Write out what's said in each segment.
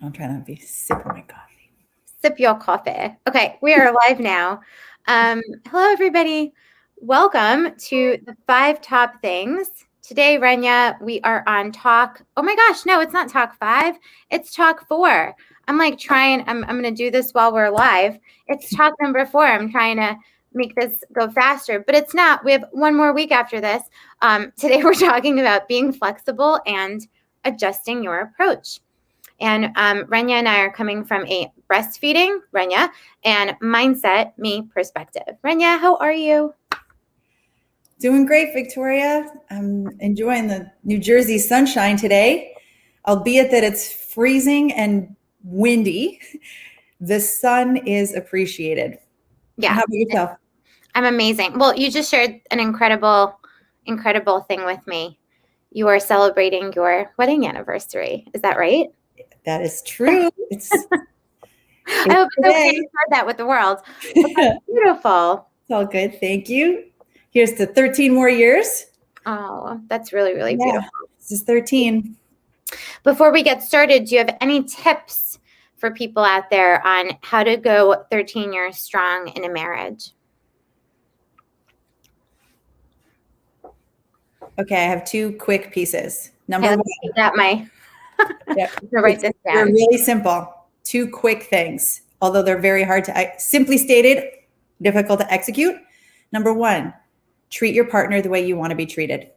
I'm trying to be sipping my coffee. Sip your coffee. Okay, we are live now. Hello, everybody. Welcome to the 5 top things. Today, Renia, we are on talk. Oh my gosh, no, it's not talk 5. It's talk 4. I'm going to do this while we're live. It's talk number 4. I'm trying to make this go faster, but it's not. We have one more week after this. Today, we're talking about being flexible and adjusting your approach. And Renia and I are coming from a breastfeeding, Renia, and mindset, me perspective. Renia, how are you? Doing great, Victoria. I'm enjoying the New Jersey sunshine today, albeit that it's freezing and windy. The sun is appreciated. Yeah. How about yourself? I'm amazing. Well, you just shared an incredible thing with me. You are celebrating your wedding anniversary. Is that right? That is true. I hope it's okay to share that with the world. That's beautiful. It's all good. Thank you. Here's to 13 more years. Oh, that's really, really beautiful. This is 13. Before we get started, do you have any tips for people out there on how to go 13 years strong in a marriage? Okay, I have 2 quick pieces. Number 1. Yep. Write this down. They're really simple. 2 quick things, although they're very hard to, simply stated, difficult to execute. Number 1, treat your partner the way you want to be treated.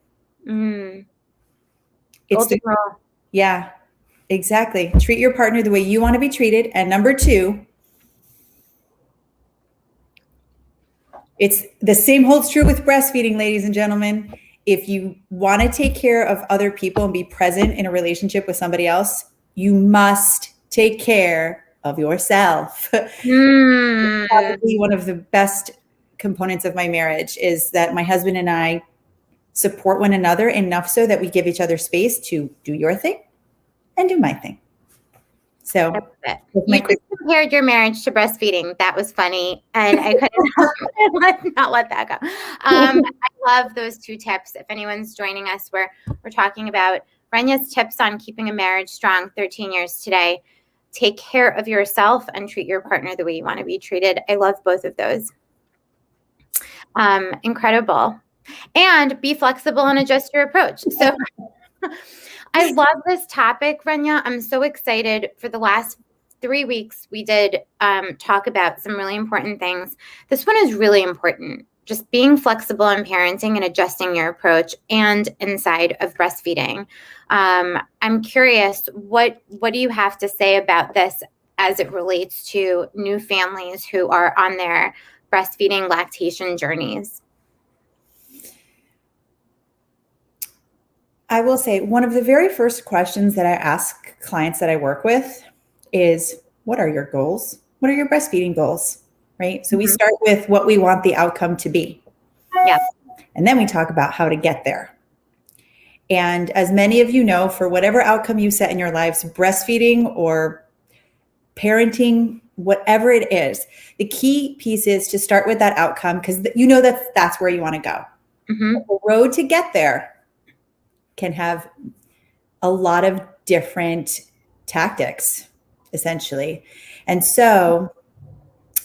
Yeah, exactly. Treat your partner the way you want to be treated. And number 2, it's the same holds true with breastfeeding, ladies and gentlemen. If you want to take care of other people and be present in a relationship with somebody else, you must take care of yourself. Probably one of the best components of my marriage is that my husband and I support one another enough so that we give each other space to do your thing and do my thing. So you just compared your marriage to breastfeeding. That was funny. And I couldn't not let that go. I love those 2 tips. If anyone's joining us, we're talking about Renia's tips on keeping a marriage strong 13 years today. Take care of yourself and treat your partner the way you want to be treated. I love both of those. Incredible. And be flexible and adjust your approach. So I love this topic, Renia. I'm so excited. For the last 3 weeks, we did talk about some really important things. This one is really important. Just being flexible in parenting and adjusting your approach and inside of breastfeeding. I'm curious, what do you have to say about this as it relates to new families who are on their breastfeeding lactation journeys? I will say one of the very first questions that I ask clients that I work with is, what are your goals? What are your breastfeeding goals? Right? So we start with what we want the outcome to be. Yeah. And then we talk about how to get there. And as many of you know, for whatever outcome you set in your lives, breastfeeding or parenting, whatever it is, the key piece is to start with that outcome because you know that's where you want to go. The road to get there can have a lot of different tactics, essentially. And so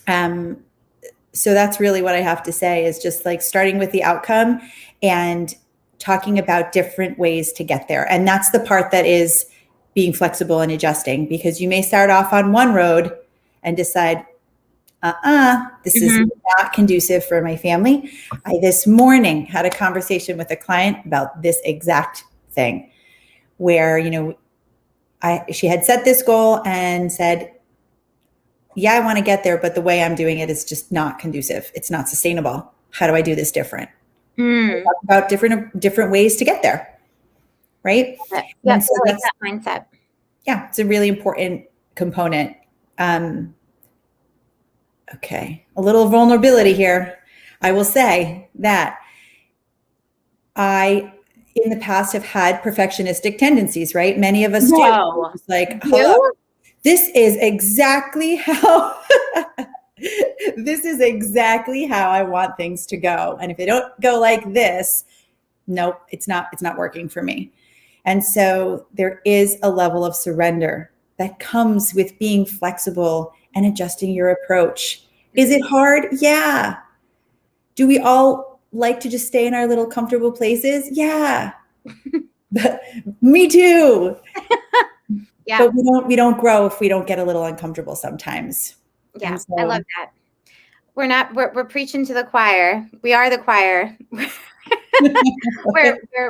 that's really what I have to say is just like starting with the outcome and talking about different ways to get there. And that's the part that is being flexible and adjusting, because you may start off on one road and decide, this is not conducive for my family. I this morning had a conversation with a client about this exact thing where, she had set this goal and said, yeah, I want to get there, but the way I'm doing it is just not conducive. It's not sustainable. How do I do this different? Talk about different ways to get there. Right? Yeah, so like that mindset. Yeah, it's a really important component. Okay, a little vulnerability here. I will say that I, in the past, have had perfectionistic tendencies, right? Many of us do. It's like, hello, this is exactly how I want things to go. And if they don't go like this, nope, it's not working for me. And so there is a level of surrender that comes with being flexible and adjusting your approach. Is it hard? Yeah. Do we all like to just stay in our little comfortable places? Yeah. Me too. Yeah. But we don't grow if we don't get a little uncomfortable sometimes. Yeah. So, I love that. We're preaching to the choir. We are the choir.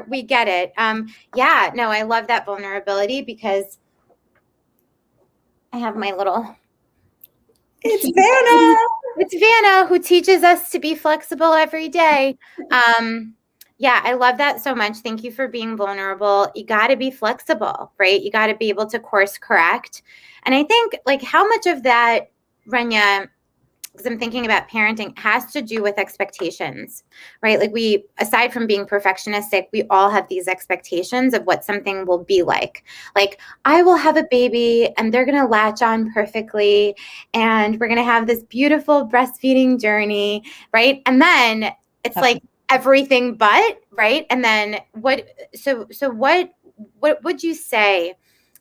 we get it. Yeah, no, I love that vulnerability because I have my little. it's Vanna. It's Vanna who teaches us to be flexible every day. Yeah, I love that so much. Thank you for being vulnerable. You got to be flexible, right? You got to be able to course correct. And I think like how much of that, Renia, because I'm thinking about parenting, has to do with expectations, right? Like we, aside from being perfectionistic, we all have these expectations of what something will be like. Like I will have a baby and they're going to latch on perfectly and we're going to have this beautiful breastfeeding journey, right? And then it's like everything but, right? And then what would you say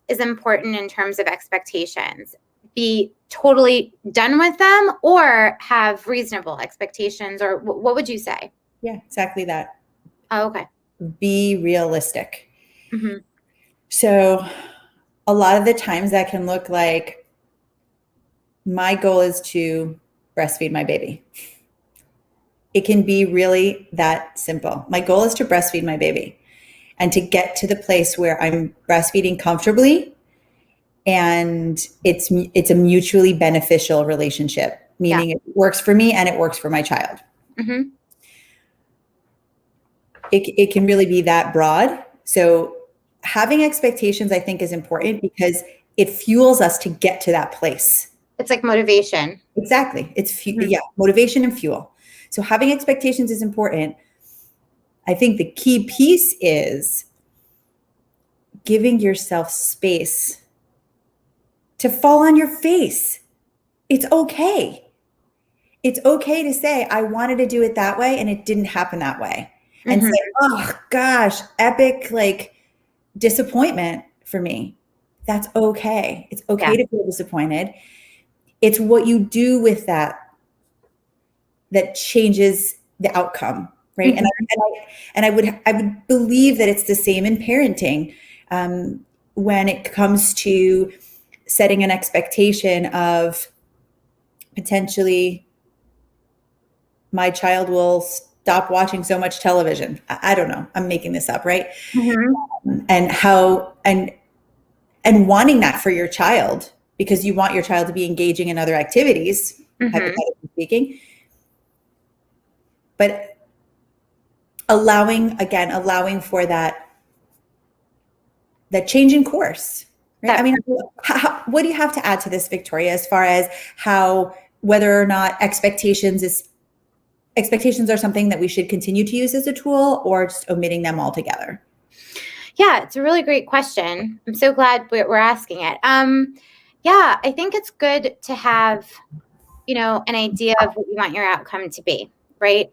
is important in terms of expectations? Be totally done with them or have reasonable expectations, or what would you say? Yeah, exactly that. Oh, okay. Be realistic. Mm-hmm. So a lot of the times that can look like my goal is to breastfeed my baby. It can be really that simple. My goal is to breastfeed my baby and to get to the place where I'm breastfeeding comfortably and it's a mutually beneficial relationship, meaning it works for me and it works for my child. Mm-hmm. It can really be that broad. So having expectations, I think, is important because it fuels us to get to that place. It's like motivation. Exactly. It's motivation and fuel. So having expectations is important. I think the key piece is giving yourself space to fall on your face. It's okay. It's okay to say, I wanted to do it that way and it didn't happen that way. And say, oh gosh, epic like disappointment for me. That's okay. It's okay to feel disappointed. It's what you do with that changes the outcome, right? And I would believe that it's the same in parenting when it comes to setting an expectation of potentially my child will stop watching so much television. I don't know. I'm making this up, right? And how and wanting that for your child because you want your child to be engaging in other activities, hypothetically speaking. But allowing for that change in course. Right? I mean, what do you have to add to this, Victoria, as far as how whether or not expectations are something that we should continue to use as a tool or just omitting them altogether? Yeah, it's a really great question. I'm so glad we're asking it. Yeah, I think it's good to have, an idea of what you want your outcome to be, right?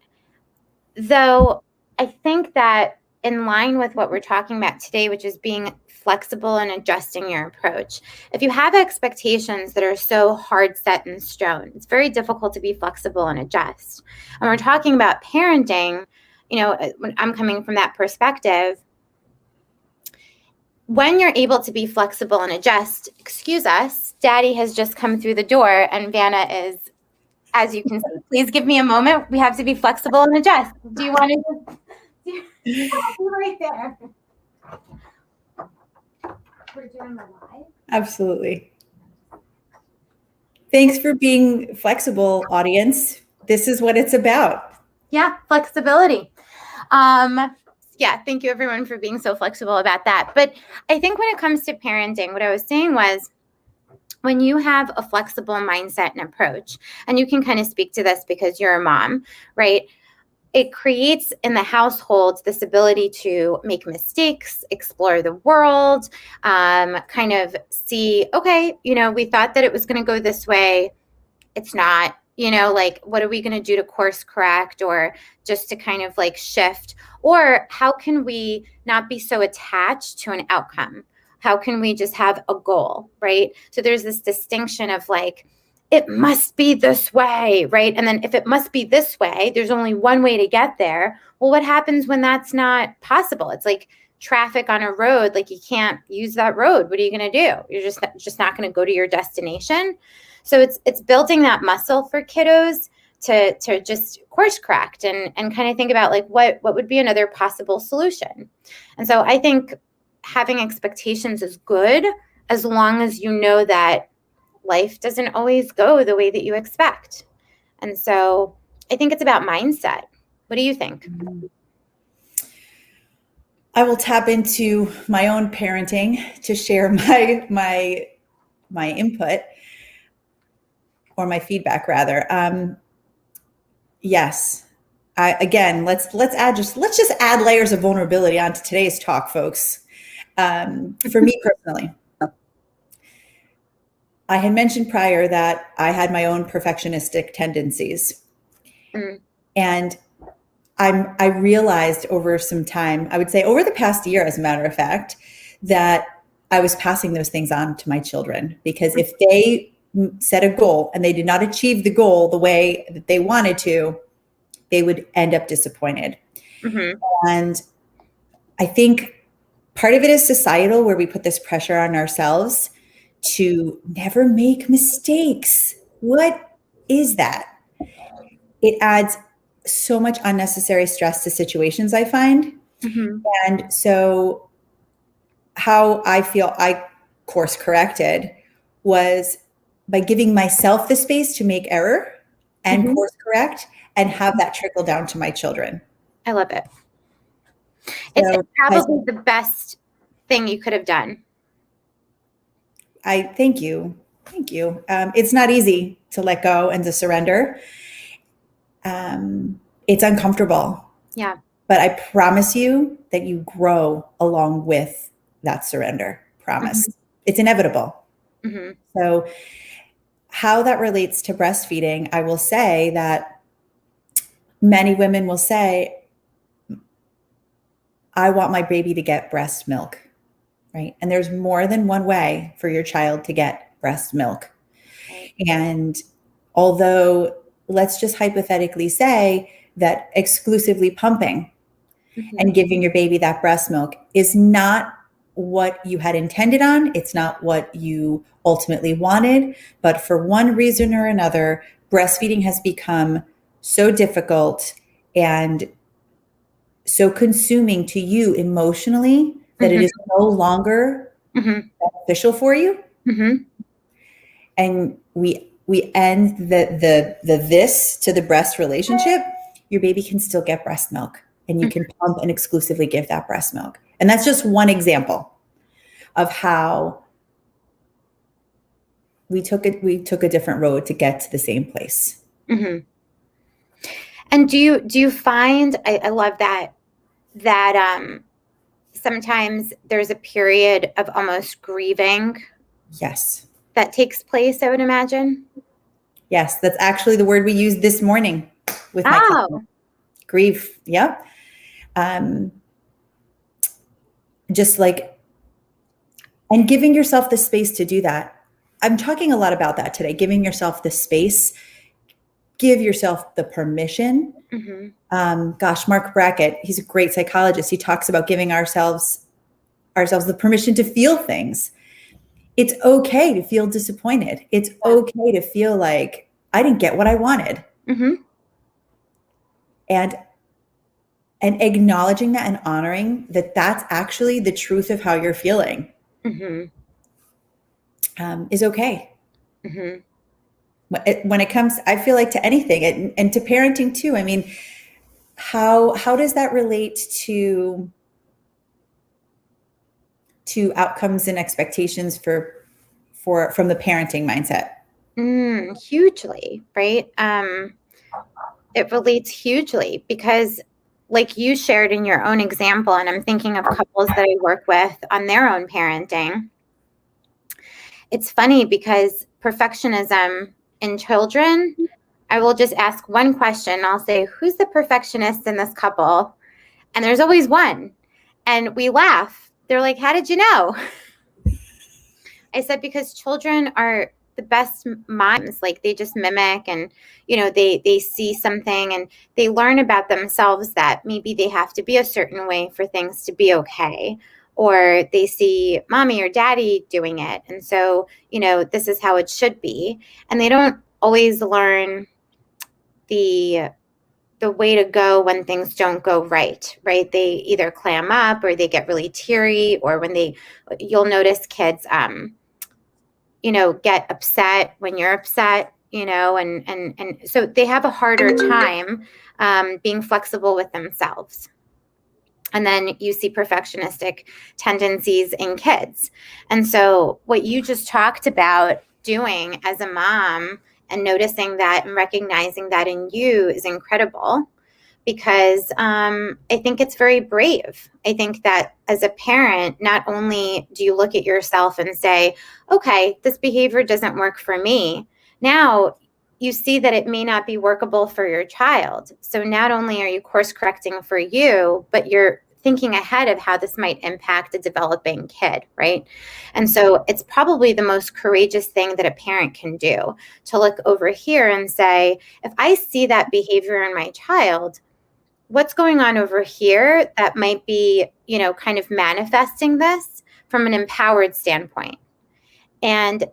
Though I think that in line with what we're talking about today, which is being flexible and adjusting your approach, if you have expectations that are so hard set in stone, it's very difficult to be flexible and adjust. And we're talking about parenting, when I'm coming from that perspective, when you're able to be flexible and adjust, excuse us, Daddy has just come through the door and Vanna is, as you can see, please give me a moment. We have to be flexible and adjust. Do you want to right there? We're doing the live. Absolutely. Thanks for being flexible, audience. This is what it's about. Yeah, flexibility. Yeah, thank you everyone for being so flexible about that. But I think when it comes to parenting, what I was saying was when you have a flexible mindset and approach, and you can kind of speak to this because you're a mom, right? It creates in the household this ability to make mistakes, explore the world, kind of see, okay, we thought that it was going to go this way. It's not, like, what are we going to do to course correct or just to kind of like shift? Or how can we not be so attached to an outcome? How can we just have a goal, right? So there's this distinction of like, it must be this way, right? And then if it must be this way, there's only one way to get there. Well, what happens when that's not possible? It's like traffic on a road, like you can't use that road. What are you going to do? You're just not going to go to your destination. So it's building that muscle for kiddos to just course correct and kind of think about like what would be another possible solution. And so I think having expectations is good as long as you know that life doesn't always go the way that you expect. And so I think it's about mindset. What do you think? I will tap into my own parenting to share my input, or my feedback rather. Yes. Let's just add layers of vulnerability onto today's talk, folks. For me personally, I had mentioned prior that I had my own perfectionistic tendencies. And I realized over some time, I would say over the past year, as a matter of fact, that I was passing those things on to my children, because if they set a goal and they did not achieve the goal the way that they wanted to, they would end up disappointed. And I think part of it is societal, where we put this pressure on ourselves to never make mistakes. What is that? It adds so much unnecessary stress to situations, I find. And so how I feel I course corrected was by giving myself the space to make error and course correct and have that trickle down to my children. I love it. It's probably the best thing you could have done. Thank you. It's not easy to let go and to surrender. It's uncomfortable. Yeah. But I promise you that you grow along with that surrender. Promise. It's inevitable. So how that relates to breastfeeding, I will say that many women will say, I want my baby to get breast milk, right? And there's more than one way for your child to get breast milk. And although let's just hypothetically say that exclusively pumping and giving your baby that breast milk is not what you had intended on, it's not what you ultimately wanted, but for one reason or another, breastfeeding has become so difficult and so consuming to you emotionally that it is no longer beneficial for you. And we end the this to the breast relationship. Your baby can still get breast milk, and you can pump and exclusively give that breast milk. And that's just one example of how we took a different road to get to the same place. And do you find, I love that sometimes there's a period of almost grieving. Yes. That takes place, I would imagine. Yes, that's actually the word we used this morning with my client. Grief. Yep. Just like, and giving yourself the space to do that. I'm talking a lot about that today, giving yourself the space, give yourself the permission. Mark Brackett, he's a great psychologist. He talks about giving ourselves the permission to feel things. It's okay to feel disappointed. It's okay to feel like I didn't get what I wanted. And acknowledging that and honoring that that's actually the truth of how you're feeling is okay. When it comes, I feel like, to anything and to parenting too. I mean, how does that relate to outcomes and expectations from the parenting mindset? Hugely, right? It relates hugely because, like you shared in your own example, and I'm thinking of couples that I work with on their own parenting. It's funny because perfectionism in children, I will just ask one question. I'll say, who's the perfectionist in this couple? And there's always one. And we laugh. They're like, how did you know? I said, because children are the best mimes. Like, they just mimic, and, they see something and they learn about themselves that maybe they have to be a certain way for things to be okay. Or they see mommy or daddy doing it. And so, this is how it should be. And they don't always learn the way to go when things don't go right. They either clam up, or they get really teary, or when you'll notice kids, get upset when you're upset, and so they have a harder time being flexible with themselves. And then you see perfectionistic tendencies in kids. And so what you just talked about doing as a mom and noticing that and recognizing that in you is incredible, because I think it's very brave. I think that as a parent, not only do you look at yourself and say, okay, this behavior doesn't work for me. Now you see that it may not be workable for your child. So not only are you course correcting for you, but you're thinking ahead of how this might impact a developing kid, right? And so it's probably the most courageous thing that a parent can do, to look over here and say, if I see that behavior in my child, what's going on over here that might be, kind of manifesting this from an empowered standpoint? And,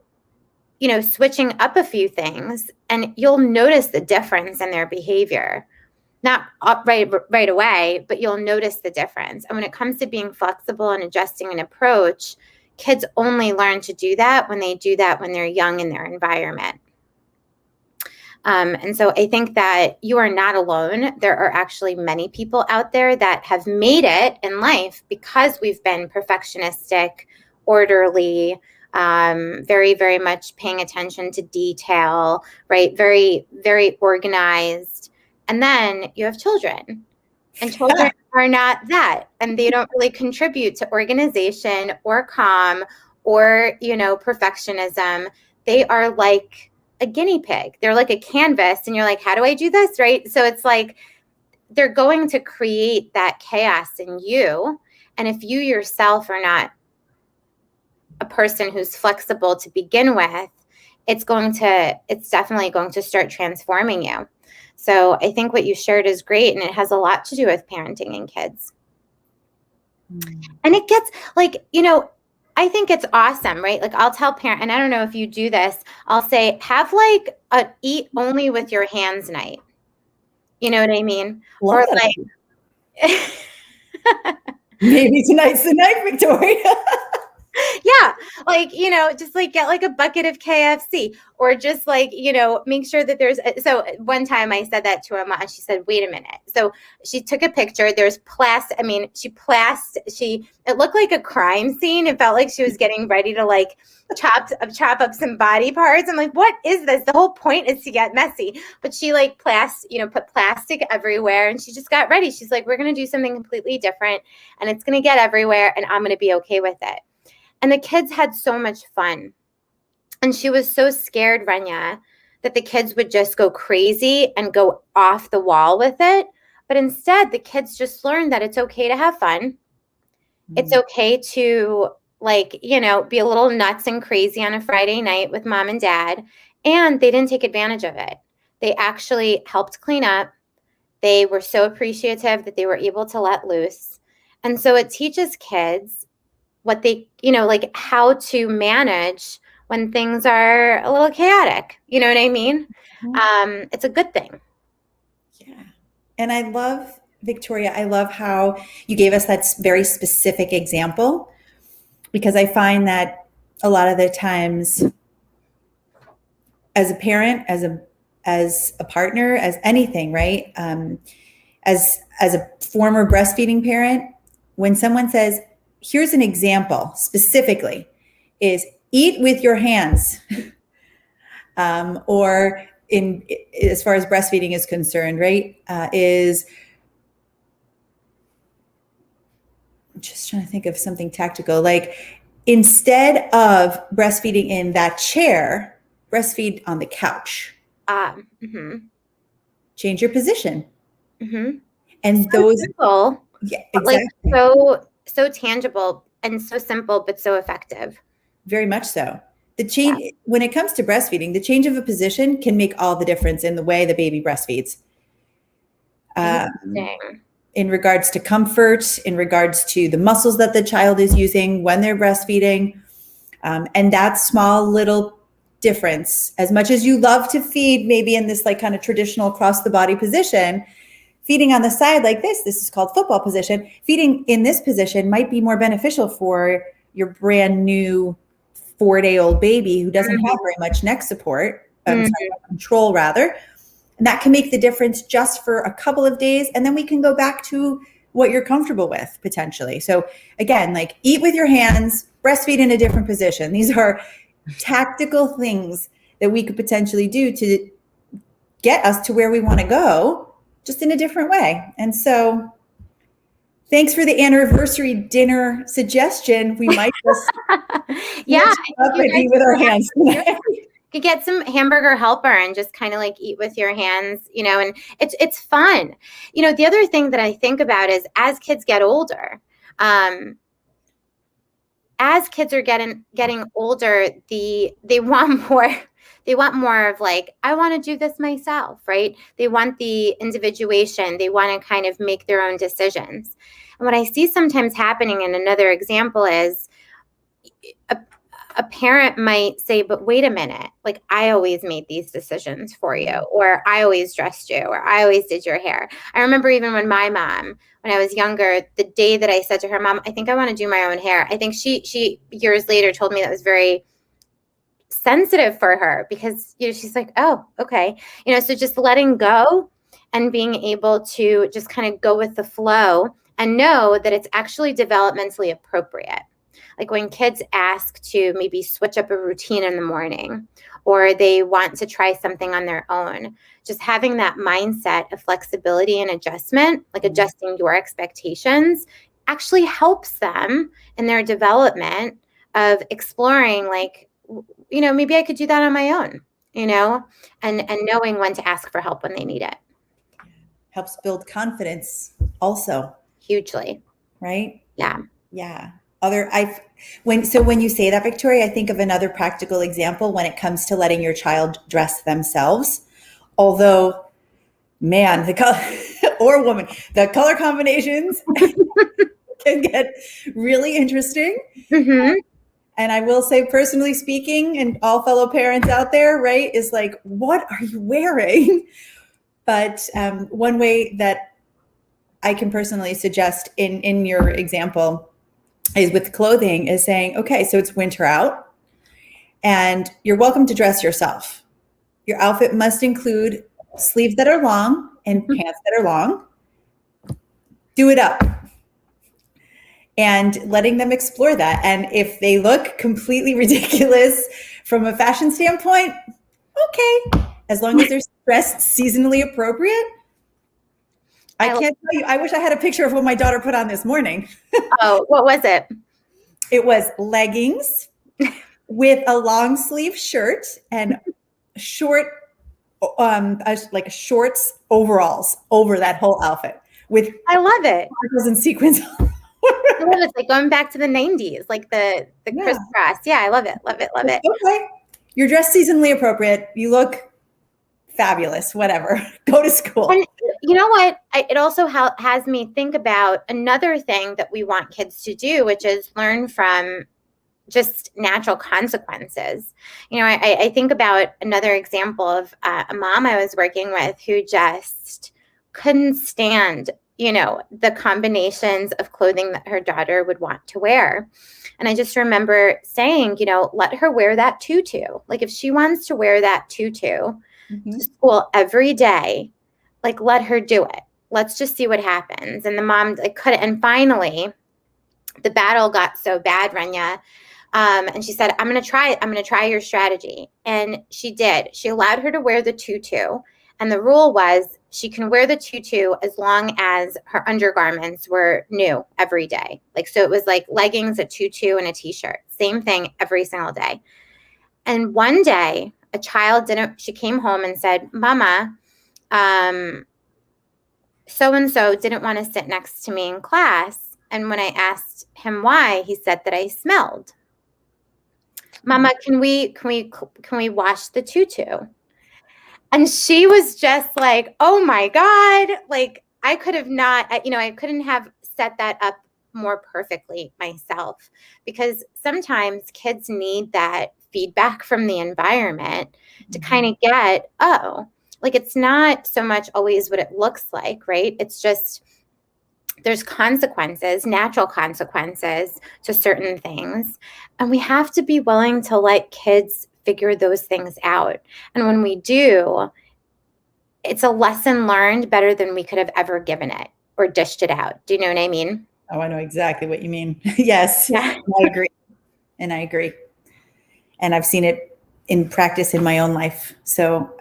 switching up a few things, and you'll notice the difference in their behavior. Not right away, but you'll notice the difference. And when it comes to being flexible and adjusting an approach, kids only learn to do that when they're young in their environment. And so I think that you are not alone. There are actually many people out there that have made it in life because we've been perfectionistic, orderly, very, very much paying attention to detail, right? Very, very organized. And then you have children, and children are not that. And they don't really contribute to organization or calm or, perfectionism. They are like a guinea pig. They're like a canvas, and you're like, how do I do this? Right. So it's like, they're going to create that chaos in you. And if you yourself are not a person who's flexible to begin with, it's definitely going to start transforming you. So I think what you shared is great, and it has a lot to do with parenting and kids. And it gets like, I think it's awesome, right? Like, I'll tell parents, and I don't know if you do this, I'll say, have like a eat only with your hands night. You know what I mean? Love or that. like Maybe tonight's the night, Victoria. Yeah, like, just like get like a bucket of KFC, or just like, make sure that so one time I said that to a mom, and she said, wait a minute. So she took a picture, there's plastic. I mean, it looked like a crime scene. It felt like she was getting ready to like chop up some body parts. I'm like, what is this? The whole point is to get messy. But she like put plastic everywhere, and she just got ready. She's like, we're going to do something completely different, and it's going to get everywhere, and I'm going to be okay with it. And the kids had so much fun. And she was so scared, Renia, that the kids would just go crazy and go off the wall with it. But instead, the kids just learned that it's okay to have fun. Mm-hmm. It's okay to be a little nuts and crazy on a Friday night with mom and dad. And they didn't take advantage of it. They actually helped clean up. They were so appreciative that they were able to let loose. And so it teaches kids what they, how to manage when things are a little chaotic. You know what I mean? Mm-hmm. It's a good thing. Yeah. And I love, Victoria, I love how you gave us that very specific example, because I find that a lot of the times as a parent, as a partner, as anything, right? As a former breastfeeding parent, when someone says, here's an example specifically, is eat with your hands. Or as far as breastfeeding is concerned, right? I'm just trying to think of something tactical. Like, instead of breastfeeding in that chair, breastfeed on the couch. Mm-hmm. Change your position. Mm-hmm. And so those simple, yeah, exactly. Like so tangible and so simple, but so effective. Very much so. The change, when it comes to breastfeeding, the change of a position can make all the difference in the way the baby breastfeeds. In regards to comfort, in regards to the muscles that the child is using when they're breastfeeding. And that small little difference, as much as you love to feed maybe in this like kind of traditional across the body position, feeding on the side like this is called football position. Feeding in this position might be more beneficial for your brand new 4-day-old baby who doesn't have very much neck support, control rather. And that can make the difference just for a couple of days. And then we can go back to what you're comfortable with potentially. So again, like eat with your hands, breastfeed in a different position. These are tactical things that we could potentially do to get us to where we want to go, just in a different way. And so thanks for the anniversary dinner suggestion. We might just eat with our hands. You get some hamburger helper and just kind of like eat with your hands, you know, and it's fun. You know, the other thing that I think about is as kids get older, as kids are getting older, they want more of like, I want to do this myself, right? They want the individuation. They want to kind of make their own decisions. And what I see sometimes happening, and another example is a parent might say, but wait a minute, like I always made these decisions for you, or I always dressed you, or I always did your hair. I remember even when my mom, when I was younger, the day that I said to her, Mom, I think I want to do my own hair. I think she years later told me that was very sensitive for her because, you know, she's like, oh, okay. You know, so just letting go and being able to just kind of go with the flow and know that it's actually developmentally appropriate. Like when kids ask to maybe switch up a routine in the morning, or they want to try something on their own, just having that mindset of flexibility and adjustment, like adjusting your expectations, actually helps them in their development of exploring, like, you know, maybe I could do that on my own, you know, and knowing when to ask for help when they need it. Helps build confidence also. Hugely. Right? Yeah. Yeah. When you say that, Victoria, I think of another practical example when it comes to letting your child dress themselves. Although, man, the color or woman, the color combinations can get really interesting. Mm-hmm. And I will say, personally speaking, and all fellow parents out there, right, is like, what are you wearing? But one way that I can personally suggest in your example is with clothing is saying, okay, so it's winter out and you're welcome to dress yourself. Your outfit must include sleeves that are long and pants that are long. Do it up. And letting them explore that. And if they look completely ridiculous from a fashion standpoint, okay, as long as they're dressed seasonally appropriate. I can't tell you, I wish I had a picture of what my daughter put on this morning. Oh, what was it? It was leggings with a long sleeve shirt and short, like shorts overalls over that whole outfit. I love it. Sparkles and sequins. I love it. It's like going back to the 90s, like the crisscross. Yeah, I love it. Love it. Love it. Okay. You're dressed seasonally appropriate. You look fabulous, whatever. Go to school. And you know what? It also has me think about another thing that we want kids to do, which is learn from just natural consequences. You know, I think about another example of a mom I was working with who just couldn't stand, you know, the combinations of clothing that her daughter would want to wear. And I just remember saying, you know, let her wear that tutu. Like if she wants to wear that tutu to school every day, like let her do it. Let's just see what happens. And the mom like couldn't. And finally, the battle got so bad, Renia. And she said, I'm going to try your strategy. And she did. She allowed her to wear the tutu. And the rule was she can wear the tutu as long as her undergarments were new every day. Like, so it was like leggings, a tutu, and a t-shirt. Same thing every single day. And one day a child she came home and said, Mama, so-and-so didn't want to sit next to me in class. And when I asked him why, he said that I smelled. Mama, can we wash the tutu? And she was just like, oh my God, like I could have not, I couldn't have set that up more perfectly myself, because sometimes kids need that feedback from the environment to kind of get, oh, like it's not so much always what it looks like, right? It's just, there's consequences, natural consequences to certain things. And we have to be willing to let kids figure those things out. And when we do, it's a lesson learned better than we could have ever given it or dished it out. Do you know what I mean? Oh, I know exactly what you mean. Yes, Yeah. I agree. And I agree. And I've seen it in practice in my own life. So,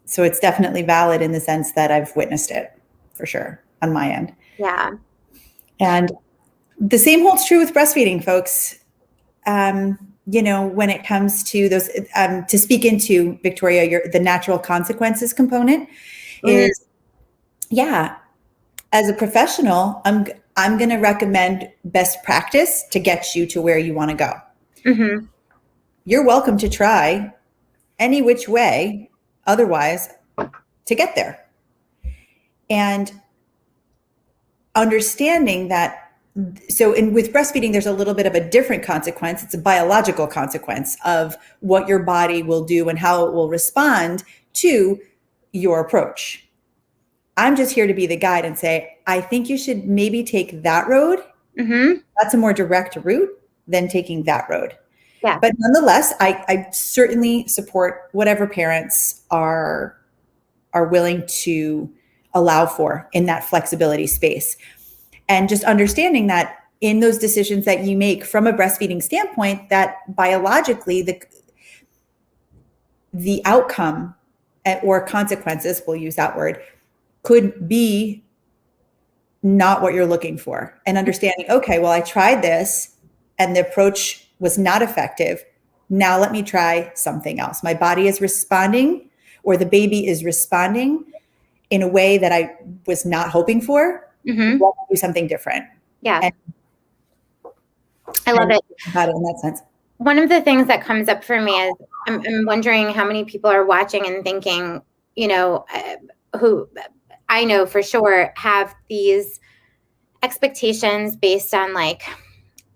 so it's definitely valid in the sense that I've witnessed it for sure on my end. Yeah. And the same holds true with breastfeeding, folks. When it comes to those, to speak into, Victoria, the natural consequences component is, yeah, as a professional, I'm going to recommend best practice to get you to where you want to go. Mm-hmm. You're welcome to try any which way otherwise to get there. And understanding that, with breastfeeding, there's a little bit of a different consequence. It's a biological consequence of what your body will do and how it will respond to your approach. I'm just here to be the guide and say, I think you should maybe take that road. Mm-hmm. That's a more direct route than taking that road. Yeah. But nonetheless, I certainly support whatever parents are willing to allow for in that flexibility space. And just understanding that in those decisions that you make from a breastfeeding standpoint, that biologically the outcome or consequences, we'll use that word, could be not what you're looking for. And understanding, okay, well, I tried this and the approach was not effective. Now let me try something else. My body is responding, or the baby is responding in a way that I was not hoping for. Mm-hmm. Let me do something different. Yeah. And I love it. About it in that sense. One of the things that comes up for me is I'm wondering how many people are watching and thinking, who I know for sure have these expectations based on like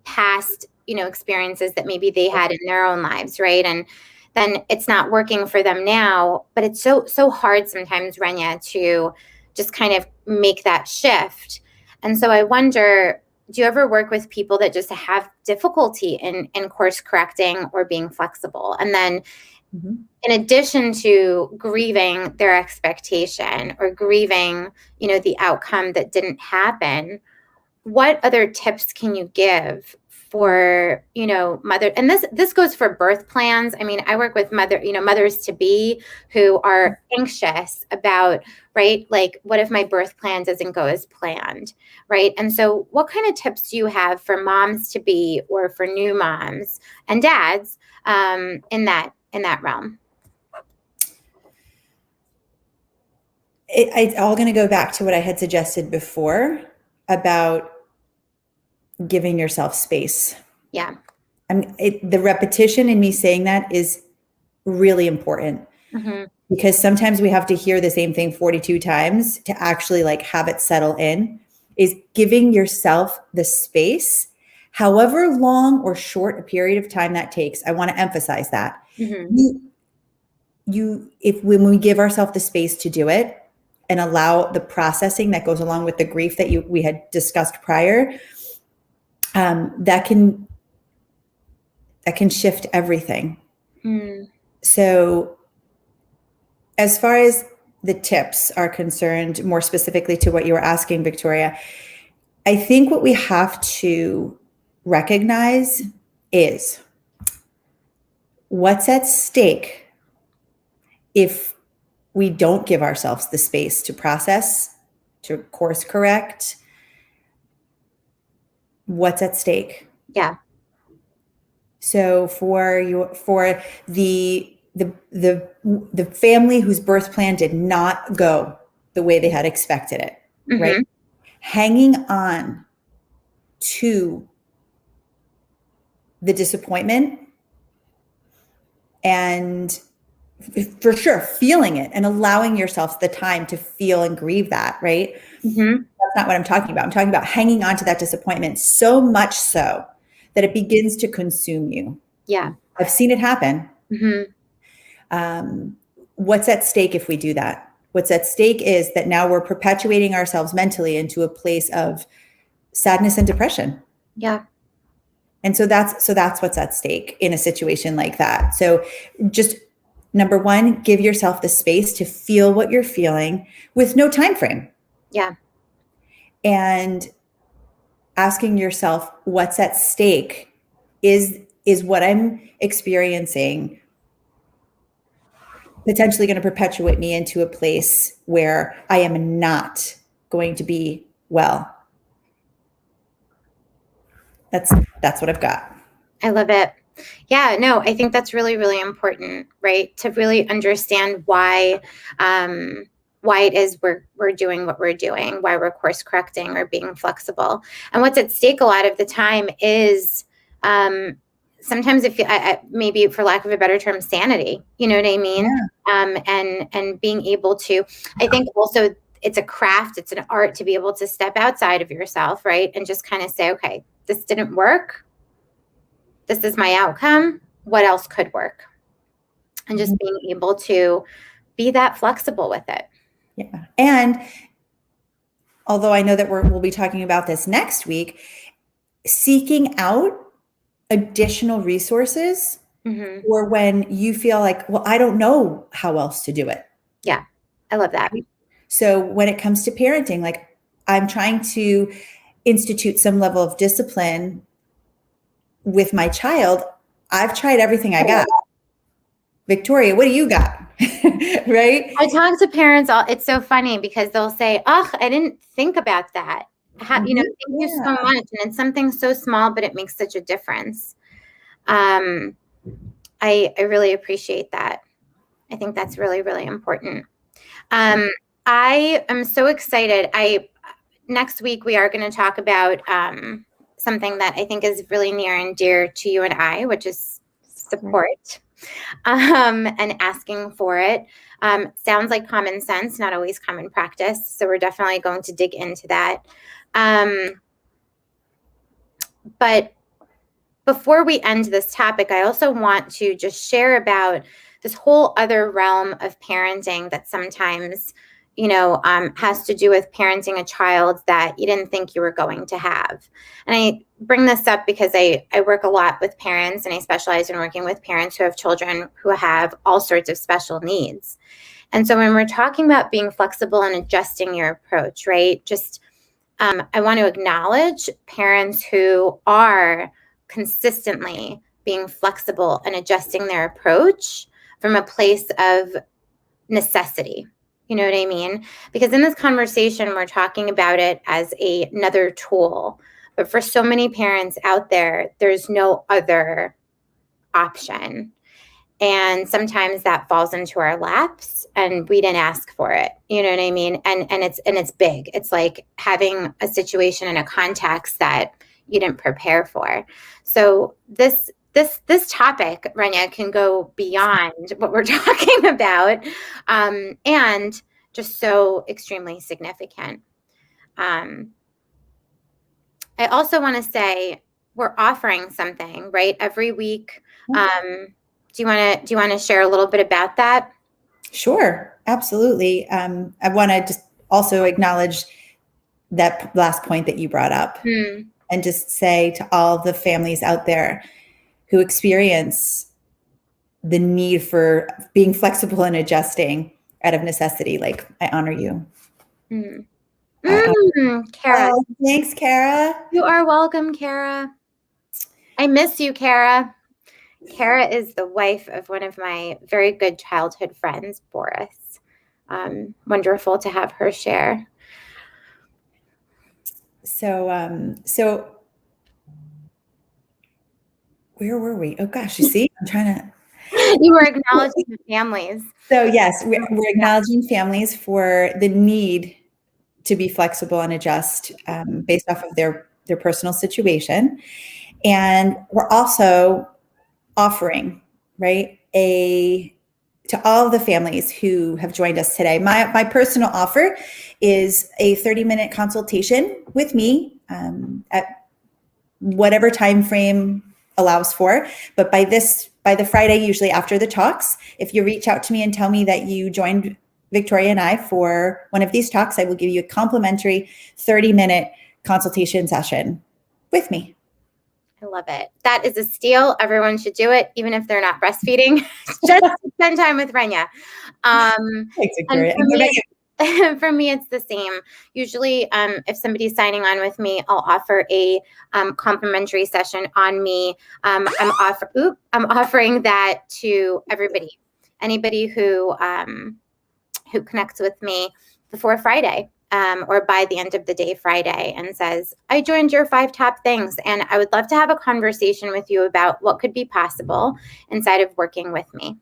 past, experiences that maybe they had in their own lives, right? And then it's not working for them now, but it's so hard sometimes, Renia, to just kind of make that shift. And so I wonder, do you ever work with people that just have difficulty in course correcting or being flexible? And then in addition to grieving their expectation or grieving, the outcome that didn't happen, what other tips can you give for, mother? And this goes for birth plans. I mean, I work with mothers to be who are anxious about, right? Like, what if my birth plan doesn't go as planned, right? And so what kind of tips do you have for moms to be, or for new moms and dads, in that realm? It's all going to go back to what I had suggested before about giving yourself space. Yeah. The repetition in me saying that is really important, because sometimes we have to hear the same thing 42 times to actually like have it settle in. Is giving yourself the space, however long or short a period of time that takes. I want to emphasize that. When we give ourselves the space to do it and allow the processing that goes along with the grief that we had discussed prior, that can shift everything. So as far as the tips are concerned, more specifically to what you were asking, Victoria, I think what we have to recognize is what's at stake if we don't give ourselves the space to process, to course correct. What's at stake? Yeah. So for the family whose birth plan did not go the way they had expected it, right? Hanging on to the disappointment and for sure feeling it and allowing yourself the time to feel and grieve that, right? Mm-hmm. That's not what I'm talking about. I'm talking about hanging on to that disappointment so much so that it begins to consume you. Yeah. I've seen it happen. Mm-hmm. What's at stake if we do that? What's at stake is that now we're perpetuating ourselves mentally into a place of sadness and depression. Yeah. And so that's what's at stake in a situation like that. So just number one, give yourself the space to feel what you're feeling with no time frame. Yeah. And asking yourself what's at stake is what I'm experiencing potentially going to perpetuate me into a place where I am not going to be well. That's what I've got. I love it. Yeah, no, I think that's really, really important, right? To really understand why it is we're doing what we're doing, why we're course correcting or being flexible. And what's at stake a lot of the time is sometimes if maybe for lack of a better term, sanity. You know what I mean? Yeah. And being able to, I think also it's a craft, it's an art to be able to step outside of yourself, right? And just kind of say, okay, this didn't work. This is my outcome. What else could work? And just being able to be that flexible with it. Yeah. And although I know that we'll be talking about this next week, seeking out additional resources or when you feel like, well, I don't know how else to do it. Yeah. I love that. So when it comes to parenting, like I'm trying to institute some level of discipline with my child. I've tried everything I got. Victoria, what do you got? Right? I talk to parents it's so funny because they'll say, oh, I didn't think about that. Thank you so much. And it's something so small, but it makes such a difference. I really appreciate that. I think that's really, really important. I am so excited. Next week, we are going to talk about something that I think is really near and dear to you and I, which is support and asking for it. Sounds like common sense, not always common practice. So we're definitely going to dig into that. But before we end this topic, I also want to just share about this whole other realm of parenting that sometimes, has to do with parenting a child that you didn't think you were going to have. And I bring this up because I work a lot with parents, and I specialize in working with parents who have children who have all sorts of special needs. And so when we're talking about being flexible and adjusting your approach, right, just I want to acknowledge parents who are consistently being flexible and adjusting their approach from a place of necessity. You know what I mean? Because in this conversation, we're talking about it as another tool. But for so many parents out there, there's no other option. And sometimes that falls into our laps and we didn't ask for it. You know what I mean? And it's big. It's like having a situation in a context that you didn't prepare for. So this topic, Renia, can go beyond what we're talking about, and just so extremely significant. I also want to say we're offering something, right, every week. Do you want to share a little bit about that? Sure, absolutely. I want to just also acknowledge that last point that you brought up, and just say to all the families out there who experience the need for being flexible and adjusting out of necessity, like, I honor you. Kara. Oh, thanks, Kara. You are welcome, Kara. I miss you, Kara. Kara is the wife of one of my very good childhood friends, Boris. Wonderful to have her share. So where were we? Oh gosh, you see, I'm trying to. You were acknowledging the families. So yes, we're acknowledging families for the need to be flexible and adjust based off of their personal situation. And we're also offering, right, to all of the families who have joined us today. My personal offer is a 30-minute consultation with me at whatever time frame allows for. But by the Friday, usually after the talks, if you reach out to me and tell me that you joined Victoria and I for one of these talks, I will give you a complimentary 30-minute consultation session with me. I love it. That is a steal. Everyone should do it, even if they're not breastfeeding. Just spend time with Renia. Thanks, Victoria. For me, it's the same. Usually, if somebody's signing on with me, I'll offer a complimentary session on me. I'm offering that to everybody, anybody who connects with me before Friday. Or by the end of the day Friday, and says, I joined your 5 top things, and I would love to have a conversation with you about what could be possible inside of working with me.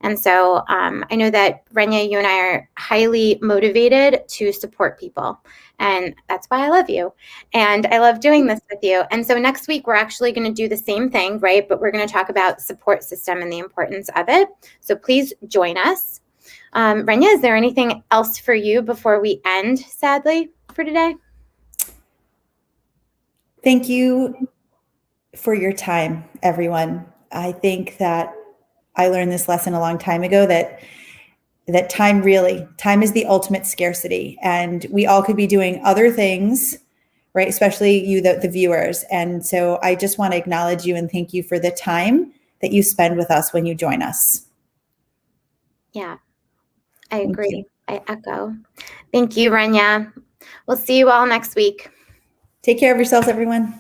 And so I know that, Renia, you and I are highly motivated to support people. And that's why I love you. And I love doing this with you. And so next week, we're actually going to do the same thing, right? But we're going to talk about support system and the importance of it. So please join us. Renia, is there anything else for you before we end, sadly, for today? Thank you for your time, everyone. I think that I learned this lesson a long time ago, that time is the ultimate scarcity, and we all could be doing other things, right? Especially you, the viewers. And so I just want to acknowledge you and thank you for the time that you spend with us when you join us. Yeah. I agree. I echo. Thank you, Renia. We'll see you all next week. Take care of yourselves, everyone.